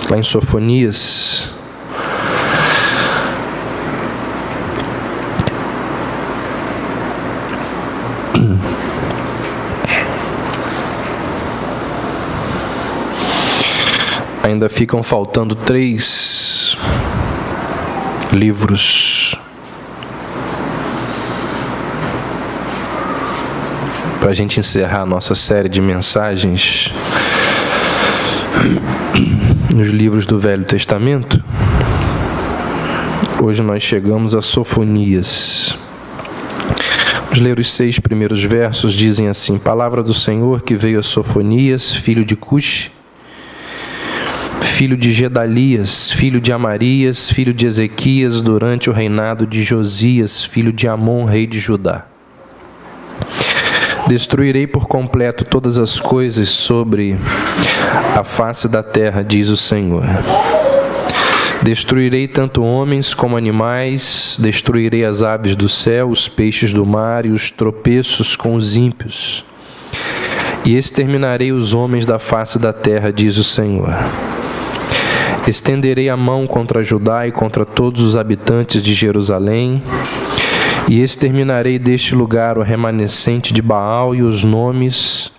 lá em Sofonias. Ainda ficam faltando 3 livros para a gente encerrar a nossa série de mensagens nos livros do Velho Testamento. Hoje nós chegamos a Sofonias. Vamos ler os 6 primeiros versos. Dizem assim: Palavra do Senhor que veio a Sofonias, filho de Cuxi, filho de Gedalias, filho de Amarias, filho de Ezequias, durante o reinado de Josias, filho de Amon, rei de Judá. Destruirei por completo todas as coisas sobre a face da terra, diz o Senhor. Destruirei tanto homens como animais, destruirei as aves do céu, os peixes do mar e os tropeços com os ímpios. E exterminarei os homens da face da terra, diz o Senhor. Estenderei a mão contra Judá e contra todos os habitantes de Jerusalém, e exterminarei deste lugar o remanescente de Baal e os nomes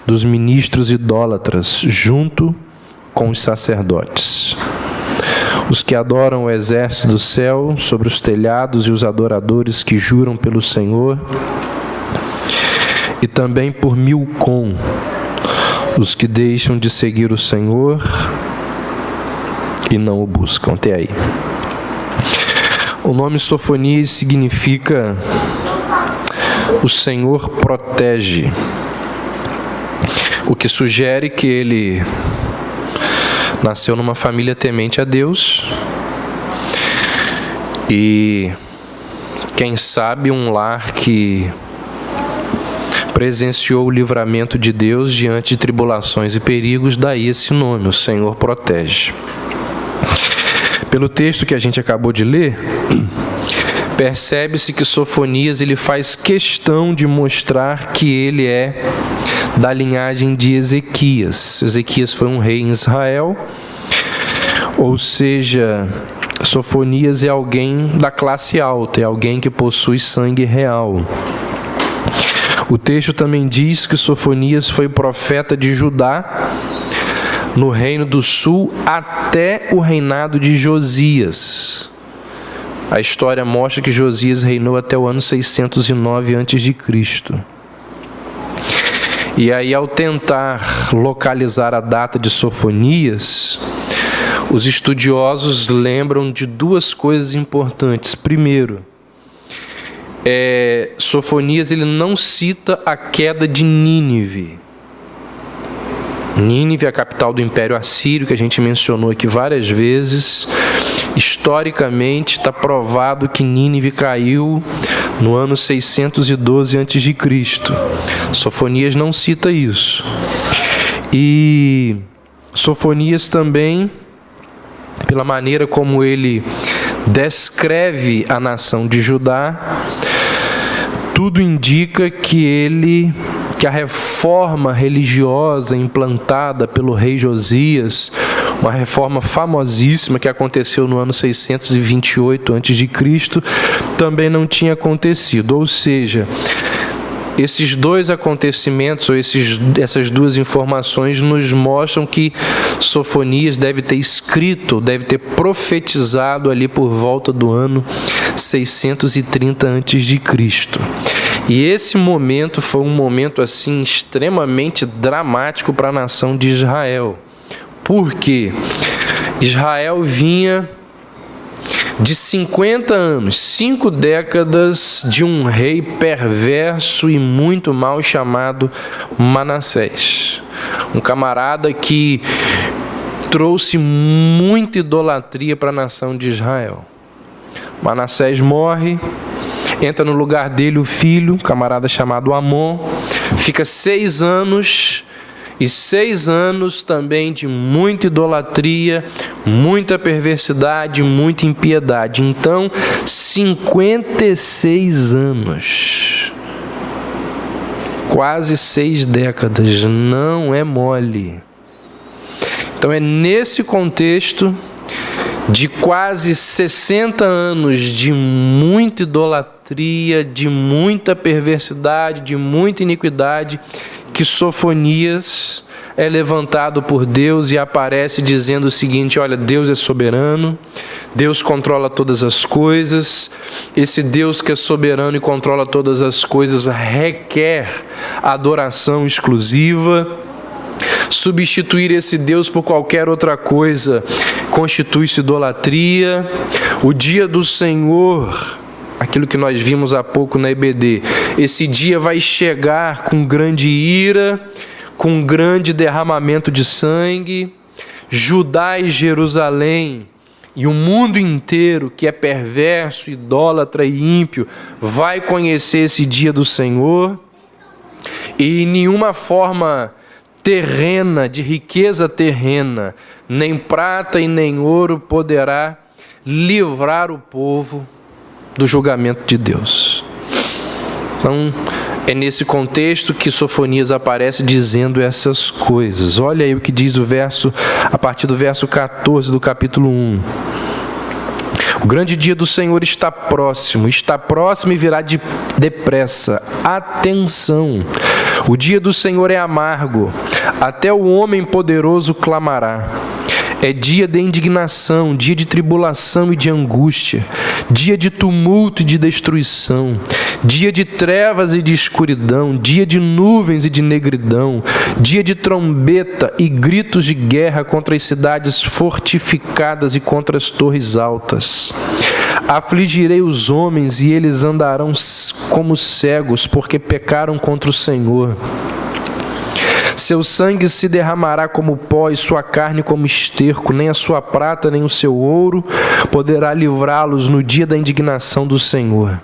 dos ministros idólatras, junto com os sacerdotes. Os que adoram o exército do céu sobre os telhados e os adoradores que juram pelo Senhor, e também por Milcom, os que deixam de seguir o Senhor e não o buscam. Até aí. O nome Sofonias significa o Senhor protege, o que sugere que ele nasceu numa família temente a Deus e, quem sabe, um lar que presenciou o livramento de Deus diante de tribulações e perigos. Daí esse nome, o Senhor protege. Pelo texto que a gente acabou de ler, percebe-se que Sofonias ele faz questão de mostrar que ele é da linhagem de Ezequias. Ezequias foi um rei em Israel, ou seja, Sofonias é alguém da classe alta, é alguém que possui sangue real. O texto também diz que Sofonias foi profeta de Judá no reino do sul até o reinado de Josias. A história mostra que Josias reinou até o ano 609 a.C. E aí, ao tentar localizar a data de Sofonias, os estudiosos lembram de 2 coisas importantes. Primeiro, Sofonias ele não cita a queda de Nínive. Nínive é a capital do Império Assírio, que a gente mencionou aqui várias vezes. Historicamente, está provado que Nínive caiu no ano 612 a.C. Sofonias não cita isso. E Sofonias também, pela maneira como ele descreve a nação de Judá, tudo indica que a reforma religiosa implantada pelo rei Josias, uma reforma famosíssima que aconteceu no ano 628 a.C., também não tinha acontecido. Ou seja, esses 2 acontecimentos, ou essas 2 informações, nos mostram que Sofonias deve ter escrito, deve ter profetizado ali por volta do ano 630 a.C. E esse momento foi um momento assim extremamente dramático para a nação de Israel. Por quê? Israel vinha de 50 anos, 5 décadas de um rei perverso e muito mal chamado Manassés. Um camarada que trouxe muita idolatria para a nação de Israel. Manassés morre, entra no lugar dele o filho, um camarada chamado Amon, fica 6 anos, e 6 anos também de muita idolatria, muita perversidade, muita impiedade. Então, 56 anos, quase 6 décadas, não é mole. Então é nesse contexto de quase 60 anos de muita idolatria, de muita perversidade, de muita iniquidade, que Sofonias é levantado por Deus e aparece dizendo o seguinte: olha, Deus é soberano, Deus controla todas as coisas, esse Deus que é soberano e controla todas as coisas requer adoração exclusiva. Substituir esse Deus por qualquer outra coisa constitui-se idolatria. O dia do Senhor, aquilo que nós vimos há pouco na EBD, esse dia vai chegar com grande ira, com grande derramamento de sangue. Judá e Jerusalém e o mundo inteiro que é perverso, idólatra e ímpio vai conhecer esse dia do Senhor, e nenhuma forma terrena, de riqueza terrena, nem prata e nem ouro poderá livrar o povo do julgamento de Deus. Então, é nesse contexto que Sofonias aparece dizendo essas coisas. Olha aí o que diz o verso, a partir do verso 14 do capítulo 1. O grande dia do Senhor está próximo e virá depressa. Atenção! O dia do Senhor é amargo, até o homem poderoso clamará. É dia de indignação, dia de tribulação e de angústia, dia de tumulto e de destruição, dia de trevas e de escuridão, dia de nuvens e de negridão, dia de trombeta e gritos de guerra contra as cidades fortificadas e contra as torres altas. Afligirei os homens e eles andarão como cegos, porque pecaram contra o Senhor. Seu sangue se derramará como pó e sua carne como esterco, nem a sua prata nem o seu ouro poderá livrá-los no dia da indignação do Senhor.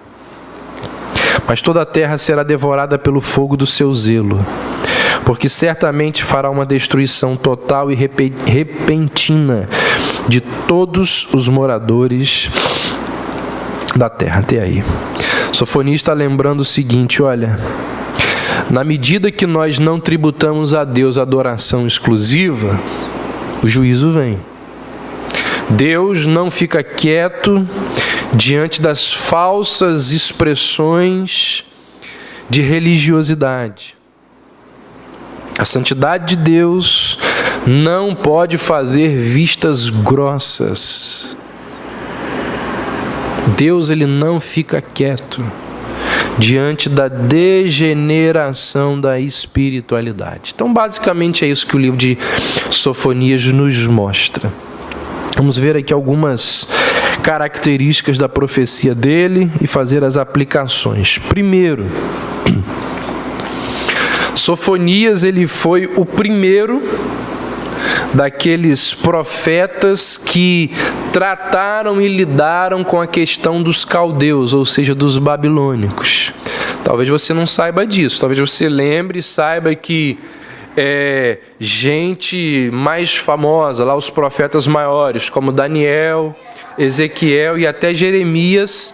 Mas toda a terra será devorada pelo fogo do seu zelo, porque certamente fará uma destruição total e repentina de todos os moradores da terra. Até aí. Sofonias está lembrando o seguinte: olha, na medida que nós não tributamos a Deus adoração exclusiva, o juízo vem. Deus não fica quieto diante das falsas expressões de religiosidade. A santidade de Deus não pode fazer vistas grossas. Deus, ele não fica quieto diante da degeneração da espiritualidade. Então, basicamente, é isso que o livro de Sofonias nos mostra. Vamos ver aqui algumas características da profecia dele e fazer as aplicações. Primeiro, Sofonias, ele foi o primeiro daqueles profetas que trataram e lidaram com a questão dos caldeus, ou seja, dos babilônicos. Talvez você não saiba disso, talvez você lembre e saiba que gente mais famosa, lá os profetas maiores, como Daniel, Ezequiel e até Jeremias,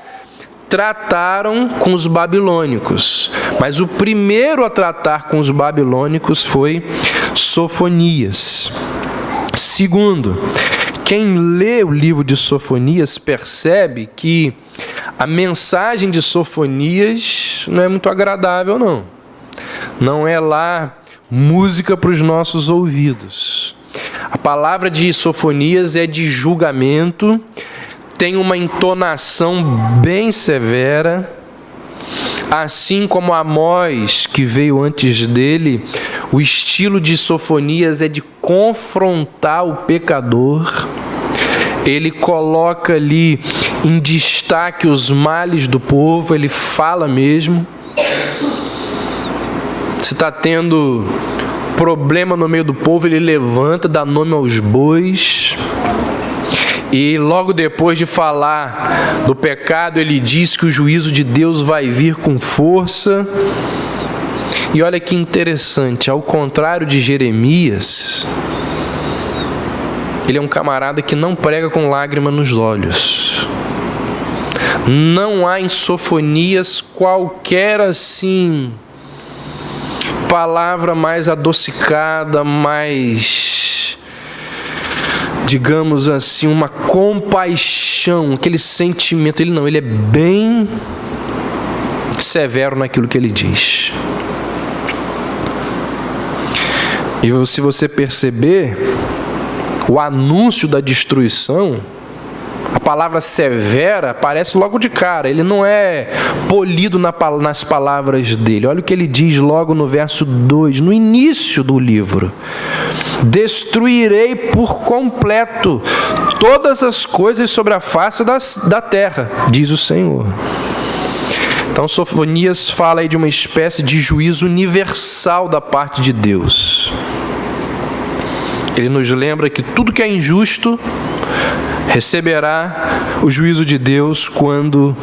trataram com os babilônicos. Mas o primeiro a tratar com os babilônicos foi Sofonias. Segundo, quem lê o livro de Sofonias percebe que a mensagem de Sofonias não é muito agradável, não. Não é lá música para os nossos ouvidos. A palavra de Sofonias é de julgamento, tem uma entonação bem severa, assim como Amós, que veio antes dele. O estilo de Sofonias é de confrontar o pecador. Ele coloca ali em destaque os males do povo, ele fala mesmo. Se está tendo problema no meio do povo, ele levanta, dá nome aos bois. E logo depois de falar do pecado, ele diz que o juízo de Deus vai vir com força. E olha que interessante, ao contrário de Jeremias, ele é um camarada que não prega com lágrima nos olhos. Não há em Sofonias qualquer assim palavra mais adocicada, mais digamos assim, uma compaixão, aquele sentimento. Ele é bem severo naquilo que ele diz. E se você perceber, o anúncio da destruição, a palavra severa aparece logo de cara. Ele não é polido nas palavras dele. Olha o que ele diz logo no verso 2, no início do livro: destruirei por completo todas as coisas sobre a face da terra, diz o Senhor. Então Sofonias fala aí de uma espécie de juízo universal da parte de Deus. Ele nos lembra que tudo que é injusto receberá o juízo de Deus quando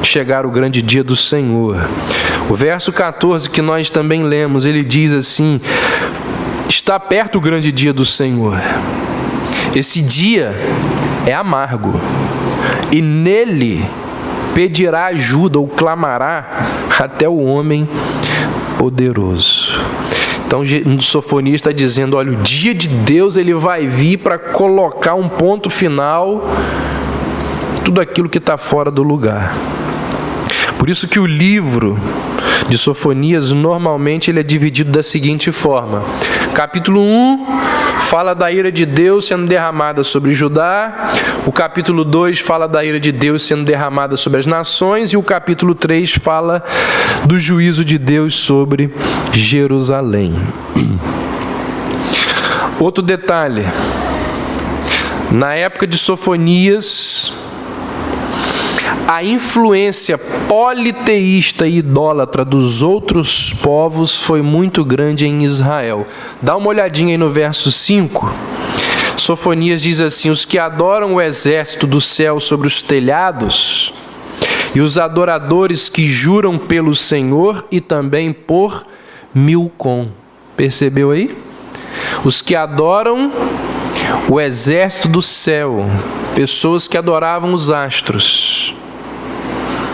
chegar o grande dia do Senhor. O verso 14 que nós também lemos, ele diz assim: está perto o grande dia do Senhor. Esse dia é amargo, e nele pedirá ajuda ou clamará até o homem poderoso. Então o Sofonias está dizendo: olha, o dia de Deus ele vai vir para colocar um ponto final tudo aquilo que está fora do lugar. Por isso que o livro de Sofonias normalmente ele é dividido da seguinte forma: capítulo 1 fala da ira de Deus sendo derramada sobre Judá, o capítulo 2 fala da ira de Deus sendo derramada sobre as nações, e o capítulo 3 fala do juízo de Deus sobre Jerusalém. Outro detalhe: na época de Sofonias, a influência politeísta e idólatra dos outros povos foi muito grande em Israel. Dá uma olhadinha aí no verso 5. Sofonias diz assim: os que adoram o exército do céu sobre os telhados, e os adoradores que juram pelo Senhor e também por Milcom. Percebeu aí? Os que adoram o exército do céu, pessoas que adoravam os astros.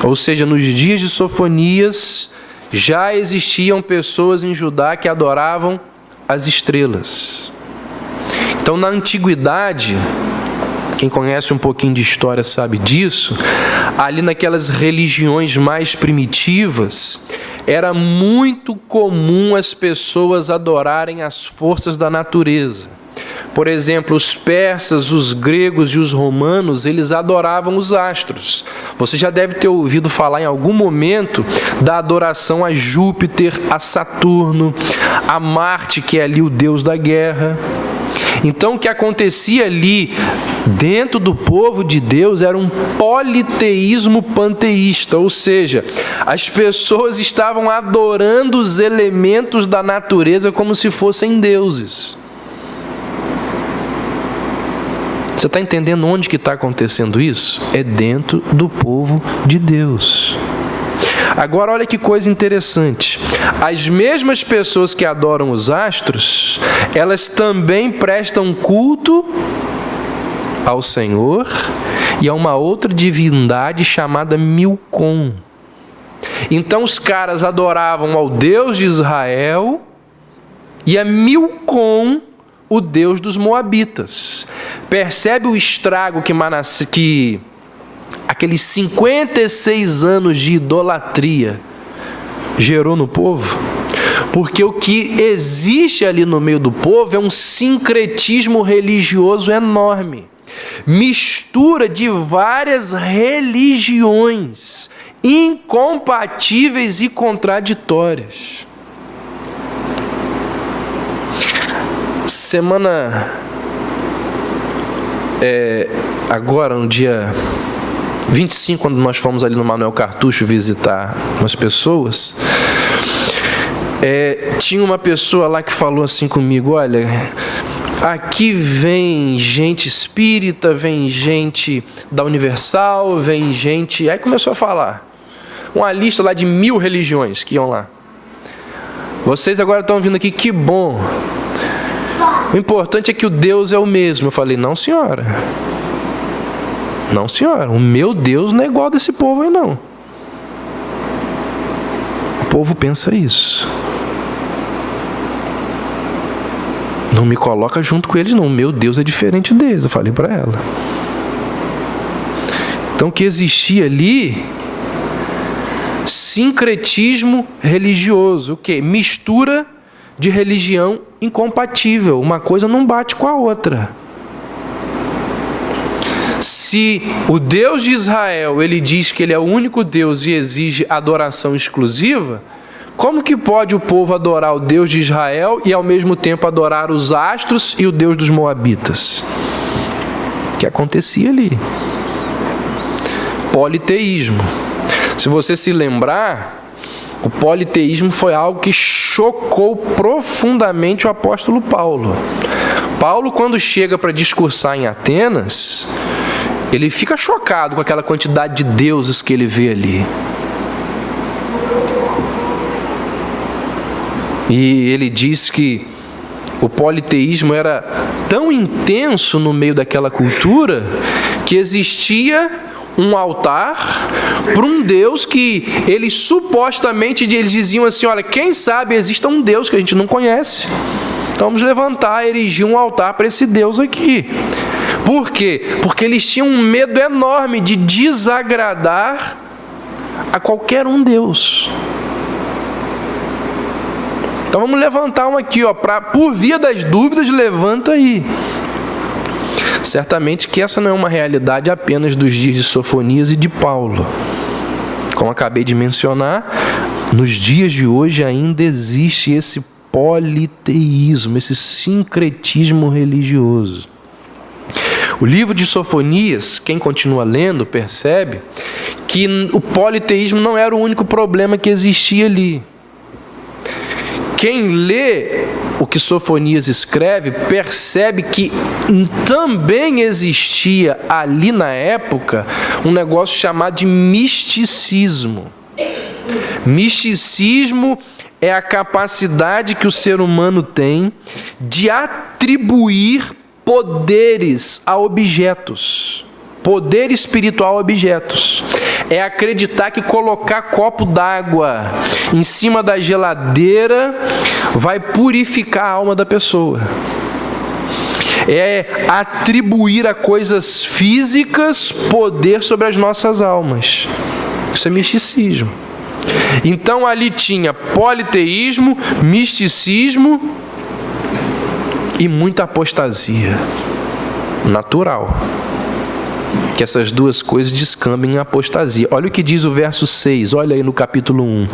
Ou seja, nos dias de Sofonias já existiam pessoas em Judá que adoravam as estrelas. Então, na antiguidade, quem conhece um pouquinho de história sabe disso, ali naquelas religiões mais primitivas, era muito comum as pessoas adorarem as forças da natureza. Por exemplo, os persas, os gregos e os romanos, eles adoravam os astros. Você já deve ter ouvido falar em algum momento da adoração a Júpiter, a Saturno, a Marte, que é ali o deus da guerra. Então, o que acontecia ali dentro do povo de Deus era um politeísmo panteísta, ou seja, as pessoas estavam adorando os elementos da natureza como se fossem deuses. Você está entendendo onde que está acontecendo isso? É dentro do povo de Deus. Agora, olha que coisa interessante. As mesmas pessoas que adoram os astros, elas também prestam culto ao Senhor e a uma outra divindade chamada Milcom. Então, os caras adoravam ao Deus de Israel e a Milcom, o Deus dos Moabitas. Percebe o estrago que aqueles 56 anos de idolatria gerou no povo? Porque o que existe ali no meio do povo é um sincretismo religioso enorme. Mistura de várias religiões incompatíveis e contraditórias. Agora, no dia 25, quando nós fomos ali no Manuel Cartucho visitar umas pessoas, tinha uma pessoa lá que falou assim comigo: olha, aqui vem gente espírita, vem gente da Universal, vem gente... Aí começou a falar uma lista lá de 1000 religiões que iam lá. Vocês agora estão vindo aqui, que bom. O importante é que o Deus é o mesmo. Eu falei: não, senhora. Não, senhora. O meu Deus não é igual desse povo aí, não. O povo pensa isso. Não me coloca junto com eles, não. O meu Deus é diferente deles. Eu falei para ela. Então, o que existia ali, sincretismo religioso. O quê? Mistura de religião incompatível. Uma coisa não bate com a outra. Se o Deus de Israel, ele diz que ele é o único Deus e exige adoração exclusiva, como que pode o povo adorar o Deus de Israel e ao mesmo tempo adorar os astros e o Deus dos moabitas? O que acontecia ali? Politeísmo. Se você se lembrar, o politeísmo foi algo que chocou profundamente o apóstolo Paulo. Paulo, quando chega para discursar em Atenas, ele fica chocado com aquela quantidade de deuses que ele vê ali. E ele diz que o politeísmo era tão intenso no meio daquela cultura que existia um altar para um Deus que eles supostamente eles diziam assim: olha, quem sabe exista um Deus que a gente não conhece. Então vamos levantar, erigir um altar para esse Deus aqui. Por quê? Porque eles tinham um medo enorme de desagradar a qualquer um Deus. Então vamos levantar um aqui, ó, por via das dúvidas, levanta aí. Certamente que essa não é uma realidade apenas dos dias de Sofonias e de Paulo. Como acabei de mencionar, nos dias de hoje ainda existe esse politeísmo, esse sincretismo religioso. O livro de Sofonias, quem continua lendo, percebe que o politeísmo não era o único problema que existia ali. Quem lê o que Sofonias escreve, percebe que também existia ali na época um negócio chamado de misticismo. Misticismo é a capacidade que o ser humano tem de atribuir poderes a objetos. Poder espiritual a objetos. É acreditar que colocar copo d'água em cima da geladeira vai purificar a alma da pessoa. É atribuir a coisas físicas poder sobre as nossas almas. Isso é misticismo. Então ali tinha politeísmo, misticismo e muita apostasia natural. Que essas duas coisas descambem em apostasia. Olha o que diz o verso 6, olha aí no capítulo 1.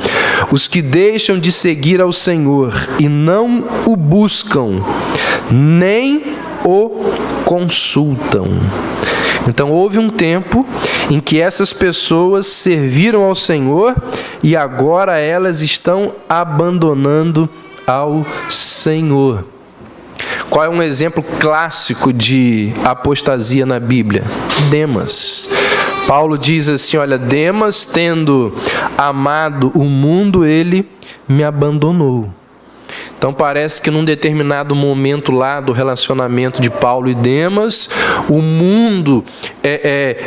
Os que deixam de seguir ao Senhor e não o buscam, nem o consultam. Então houve um tempo em que essas pessoas serviram ao Senhor e agora elas estão abandonando ao Senhor. Qual é um exemplo clássico de apostasia na Bíblia? Demas. Paulo diz assim, olha, Demas, tendo amado o mundo, ele me abandonou. Então parece que num determinado momento lá do relacionamento de Paulo e Demas, o mundo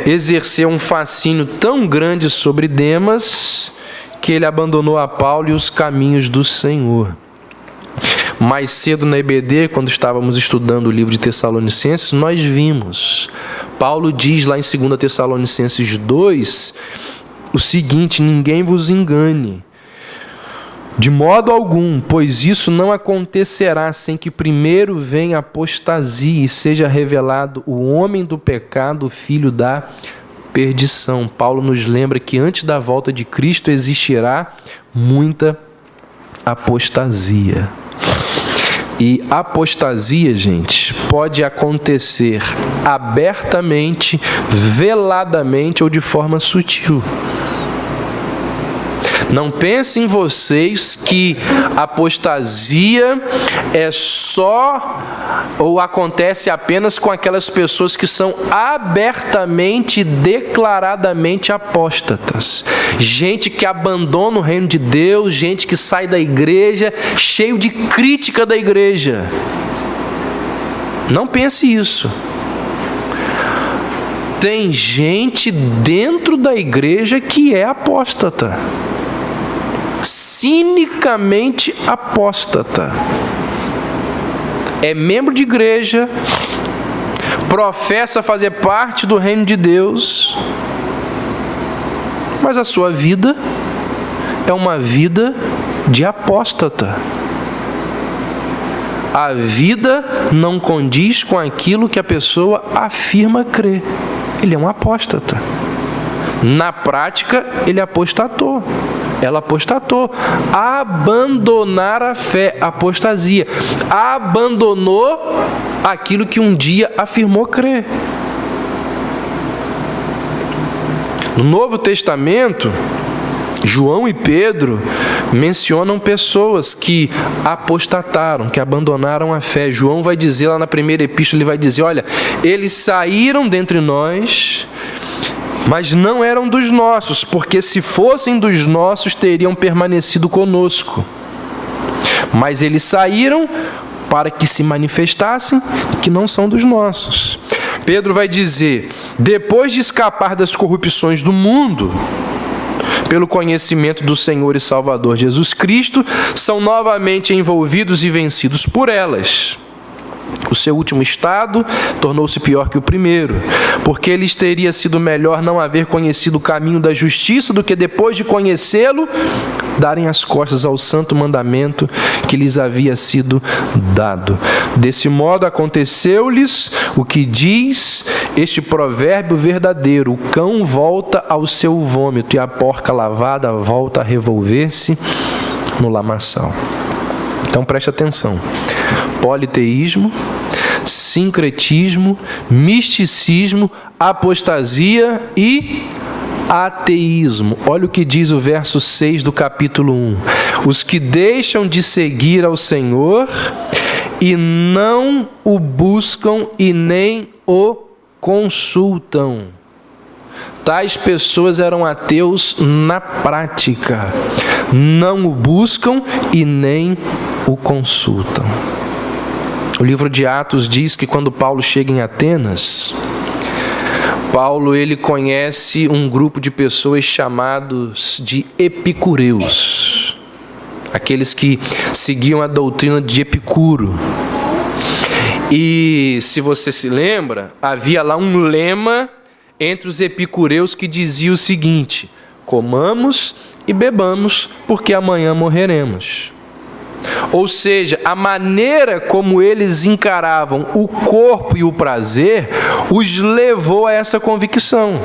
exerceu um fascínio tão grande sobre Demas que ele abandonou a Paulo e os caminhos do Senhor. Mais cedo na EBD, quando estávamos estudando o livro de Tessalonicenses, nós vimos. Paulo diz lá em 2 Tessalonicenses 2, o seguinte: ninguém vos engane, de modo algum, pois isso não acontecerá sem que primeiro venha a apostasia e seja revelado o homem do pecado, o filho da perdição. Paulo nos lembra que antes da volta de Cristo existirá muita apostasia. E apostasia, gente, pode acontecer abertamente, veladamente ou de forma sutil. Não pensem vocês que apostasia é só ou acontece apenas com aquelas pessoas que são abertamente, declaradamente apóstatas. Gente que abandona o reino de Deus, gente que sai da igreja, cheio de crítica da igreja. Não pense isso. Tem gente dentro da igreja que é apóstata. Cinicamente apóstata. é membro de igreja, professa fazer parte do reino de Deus, mas a sua vida é uma vida de apóstata. A vida não condiz com aquilo que a pessoa afirma crer. Ele é um apóstata. Na prática, ele apostatou. Ela apostatou. Abandonar a fé, apostasia. Abandonou aquilo que um dia afirmou crer. No Novo Testamento, João e Pedro mencionam pessoas que apostataram, que abandonaram a fé. João vai dizer lá na primeira epístola, ele vai dizer, olha, eles saíram dentre nós, mas não eram dos nossos, porque se fossem dos nossos, teriam permanecido conosco. Mas eles saíram para que se manifestassem que não são dos nossos. Pedro vai dizer, depois de escapar das corrupções do mundo, pelo conhecimento do Senhor e Salvador Jesus Cristo, são novamente envolvidos e vencidos por elas. O seu último estado tornou-se pior que o primeiro, porque lhes teria sido melhor não haver conhecido o caminho da justiça do que depois de conhecê-lo, darem as costas ao santo mandamento que lhes havia sido dado. Desse modo aconteceu-lhes o que diz este provérbio verdadeiro: o cão volta ao seu vômito e a porca lavada volta a revolver-se no lamaçal. Então preste atenção: politeísmo, sincretismo, misticismo, apostasia e ateísmo. Olha o que diz o verso 6 do capítulo 1. Os que deixam de seguir ao Senhor e não o buscam e nem o consultam. Tais pessoas eram ateus na prática. Não o buscam e nem o consultam. O livro de Atos diz que quando Paulo chega em Atenas, Paulo ele conhece um grupo de pessoas chamados de epicureus, aqueles que seguiam a doutrina de Epicuro. E se você se lembra, havia lá um lema entre os epicureus que dizia o seguinte: comamos e bebamos, porque amanhã morreremos. Ou seja, a maneira como eles encaravam o corpo e o prazer os levou a essa convicção.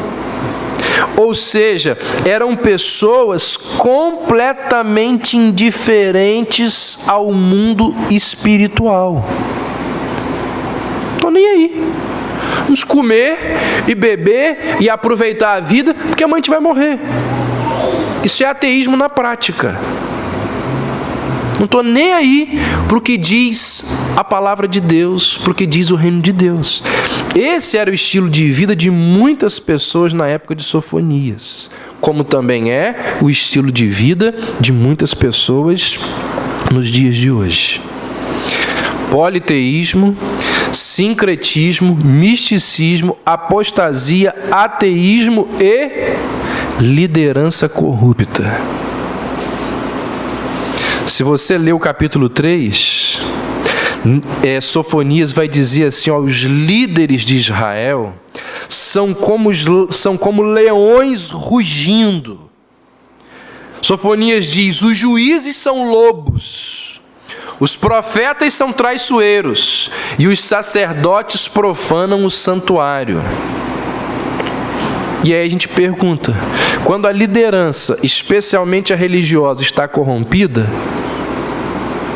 Ou seja, eram pessoas completamente indiferentes ao mundo espiritual. Estou nem aí. Vamos comer e beber e aproveitar a vida, porque amanhã a gente vai morrer. Isso é ateísmo na prática. Não estou nem aí para o que diz a palavra de Deus, para o que diz o reino de Deus. Esse era o estilo de vida de muitas pessoas na época de Sofonias, como também é o estilo de vida de muitas pessoas nos dias de hoje. Politeísmo, sincretismo, misticismo, apostasia, ateísmo e liderança corrupta. Se você ler o capítulo 3, Sofonias vai dizer assim: ó, os líderes de Israel são como leões rugindo. Sofonias diz: os juízes são lobos, os profetas são traiçoeiros e os sacerdotes profanam o santuário. E aí a gente pergunta, quando a liderança, especialmente a religiosa, está corrompida,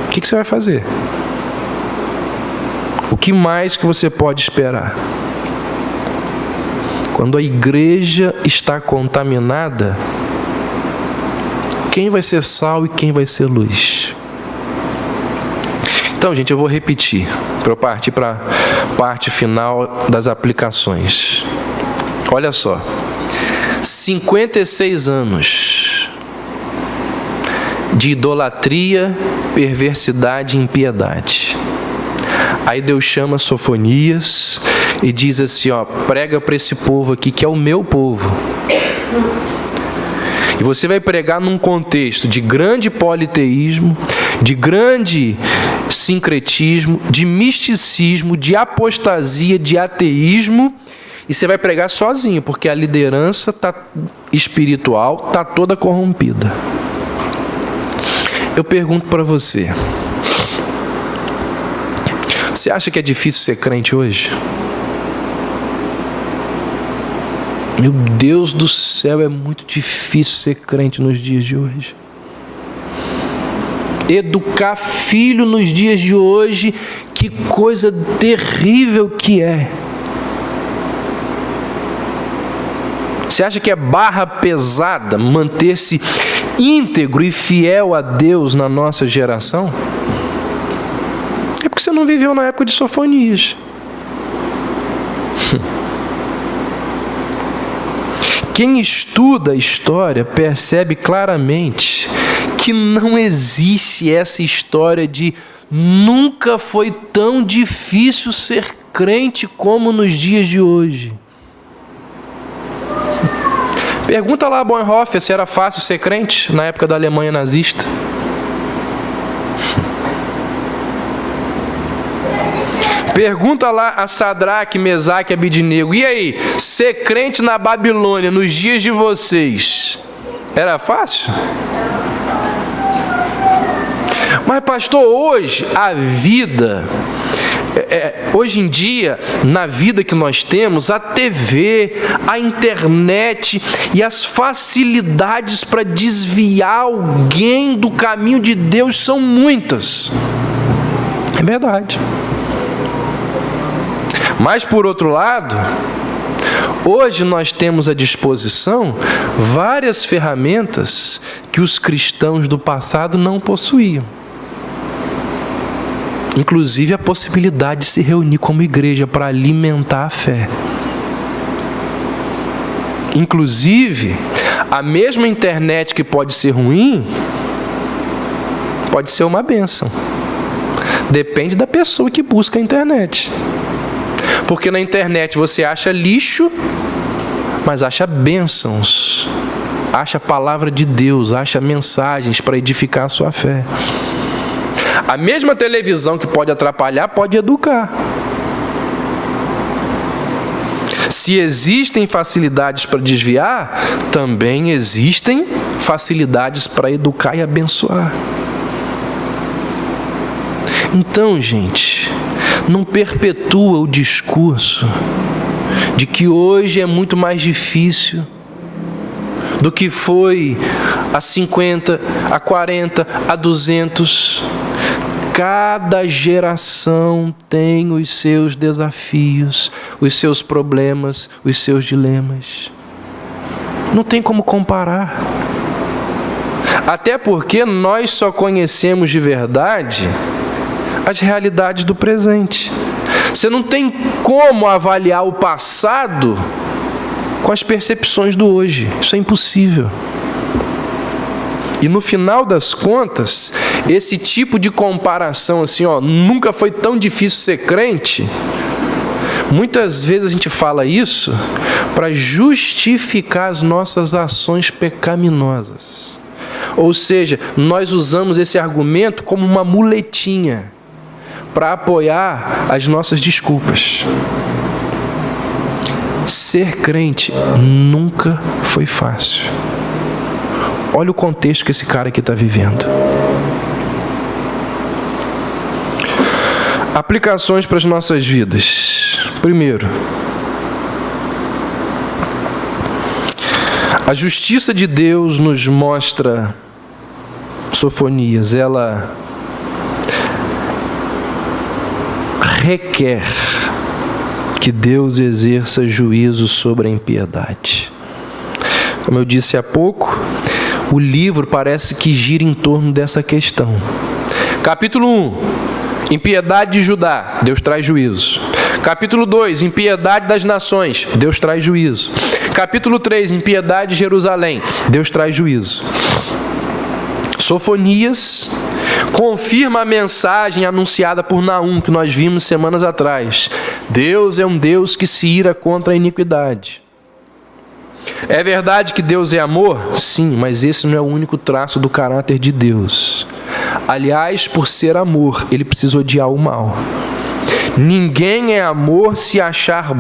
o que você vai fazer? O que mais que você pode esperar? Quando a igreja está contaminada, quem vai ser sal e quem vai ser luz? Então, gente, eu vou repetir, para eu partir para a parte final das aplicações. Olha só, 56 anos de idolatria, perversidade e impiedade. Aí Deus chama Sofonias e diz assim, ó, prega para esse povo aqui que é o meu povo. E você vai pregar num contexto de grande politeísmo, de grande sincretismo, de misticismo, de apostasia, de ateísmo, e você vai pregar sozinho, porque a liderança espiritual está toda corrompida. Eu pergunto para você, você acha que é difícil ser crente hoje? Meu Deus do céu, é muito difícil ser crente nos dias de hoje. Educar filho nos dias de hoje, que coisa terrível que é. Você acha que é barra pesada manter-se íntegro e fiel a Deus na nossa geração? É porque você não viveu na época de Sofonias. Quem estuda a história percebe claramente que não existe essa história de nunca foi tão difícil ser crente como nos dias de hoje. Pergunta lá a Bonhoeffer se era fácil ser crente na época da Alemanha nazista. Pergunta lá a Sadraque, Mesaque e Abidnego. E aí, ser crente na Babilônia nos dias de vocês, era fácil? Mas pastor, hoje a vida... hoje em dia, na vida que nós temos, a TV, a internet e as facilidades para desviar alguém do caminho de Deus são muitas. É verdade. Mas, por outro lado, hoje nós temos à disposição várias ferramentas que os cristãos do passado não possuíam. Inclusive a possibilidade de se reunir como igreja para alimentar a fé. Inclusive, a mesma internet que pode ser ruim, pode ser uma bênção. Depende da pessoa que busca a internet. Porque na internet você acha lixo, mas acha bênçãos. Acha a palavra de Deus, acha mensagens para edificar a sua fé. A mesma televisão que pode atrapalhar, pode educar. Se existem facilidades para desviar, também existem facilidades para educar e abençoar. Então, gente, não perpetua o discurso de que hoje é muito mais difícil do que foi há 50, há 40, há 200. Cada geração tem os seus desafios, os seus problemas, os seus dilemas. Não tem como comparar. Até porque nós só conhecemos de verdade as realidades do presente. Você não tem como avaliar o passado com as percepções do hoje. Isso é impossível. E no final das contas, esse tipo de comparação assim, nunca foi tão difícil ser crente, muitas vezes a gente fala isso para justificar as nossas ações pecaminosas. Ou seja, nós usamos esse argumento como uma muletinha para apoiar as nossas desculpas. Ser crente nunca foi fácil. Olha o contexto que esse cara aqui está vivendo. Aplicações para as nossas vidas. Primeiro, a justiça de Deus nos mostra Sofonias. Ela requer que Deus exerça juízo sobre a impiedade. Como eu disse há pouco, o livro parece que gira em torno dessa questão. Capítulo 1, impiedade de Judá, Deus traz juízo. Capítulo 2, impiedade das nações, Deus traz juízo. Capítulo 3, impiedade de Jerusalém, Deus traz juízo. Sofonias confirma a mensagem anunciada por Naum, que nós vimos semanas atrás. Deus é um Deus que se ira contra a iniquidade. É verdade que Deus é amor? Sim, mas esse não é o único traço do caráter de Deus. Aliás, por ser amor, ele precisa odiar o mal. Ninguém é amor se achar